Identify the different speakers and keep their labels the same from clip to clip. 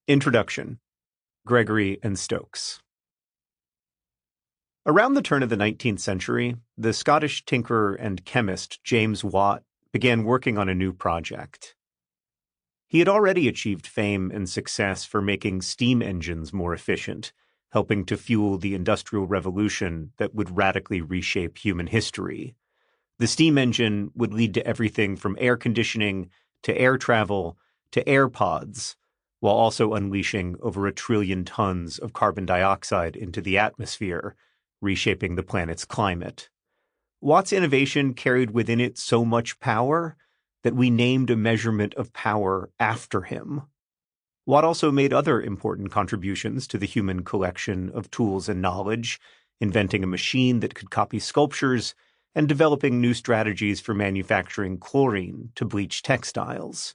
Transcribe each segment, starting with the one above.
Speaker 1: Introduction. Gregory and Stokes. Around the turn of the 19th century, the Scottish tinkerer and chemist James Watt began working on a new project. He had already achieved fame and success for making steam engines more efficient, helping to fuel the Industrial Revolution that would radically reshape human history. The steam engine would lead to everything from air conditioning to air travel to AirPods, while also unleashing over 1 trillion tons of carbon dioxide into the atmosphere, reshaping the planet's climate. Watt's innovation carried within it so much power that we named a measurement of power after him. Watt also made other important contributions to the human collection of tools and knowledge, inventing a machine that could copy sculptures and developing new strategies for manufacturing chlorine to bleach textiles.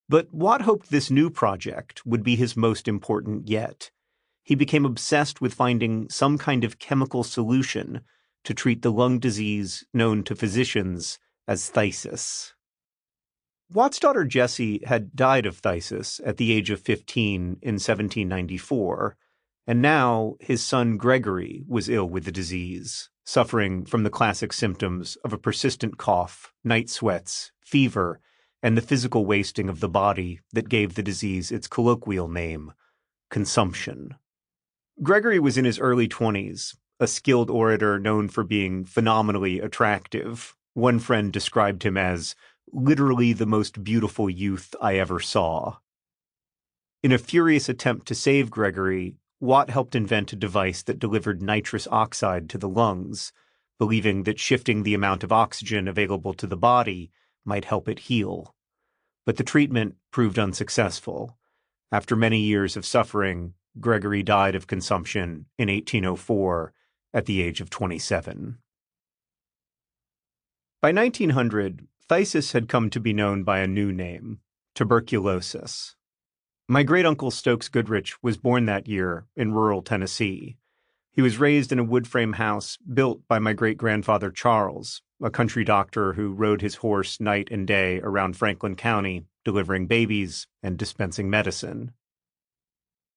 Speaker 1: But Watt hoped this new project would be his most important yet. He became obsessed with finding some kind of chemical solution to treat the lung disease known to physicians as phthisis. Watt's daughter Jessie had died of phthisis at the age of 15 in 1794, and now his son Gregory was ill with the disease, suffering from the classic symptoms of a persistent cough, night sweats, fever, and the physical wasting of the body that gave the disease its colloquial name, consumption. Gregory was in his early 20s, a skilled orator known for being phenomenally attractive. One friend described him as literally the most beautiful youth I ever saw. In a furious attempt to save Gregory, Watt helped invent a device that delivered nitrous oxide to the lungs, believing that shifting the amount of oxygen available to the body might help it heal. But the treatment proved unsuccessful. After many years of suffering, Gregory died of consumption in 1804 at the age of 27. By 1900, phthisis had come to be known by a new name, tuberculosis. My great-uncle Stokes Goodrich was born that year in rural Tennessee. He was raised in a wood-frame house built by my great-grandfather Charles, a country doctor who rode his horse night and day around Franklin County, delivering babies and dispensing medicine.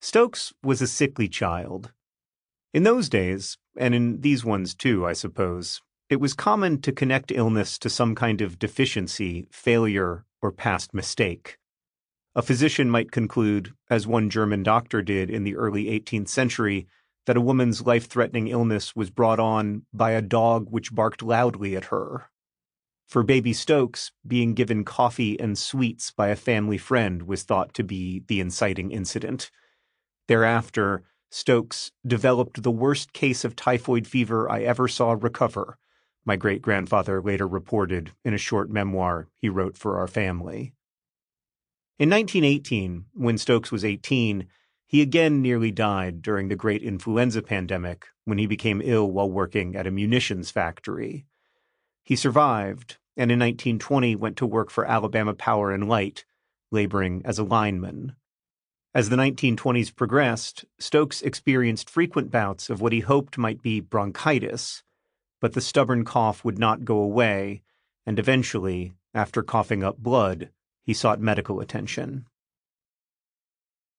Speaker 1: Stokes was a sickly child. In those days, and in these ones too, I suppose, it was common to connect illness to some kind of deficiency, failure, or past mistake. A physician might conclude, as one German doctor did in the early 18th century, that a woman's life-threatening illness was brought on by a dog which barked loudly at her. For baby Stokes, being given coffee and sweets by a family friend was thought to be the inciting incident. Thereafter, Stokes developed the worst case of typhoid fever I ever saw recover, my great-grandfather later reported in a short memoir he wrote for our family. In 1918, when Stokes was 18, he again nearly died during the great influenza pandemic when he became ill while working at a munitions factory. He survived, and in 1920 went to work for Alabama Power and Light, laboring as a lineman. As the 1920s progressed, Stokes experienced frequent bouts of what he hoped might be bronchitis, but the stubborn cough would not go away, and eventually, after coughing up blood, he sought medical attention.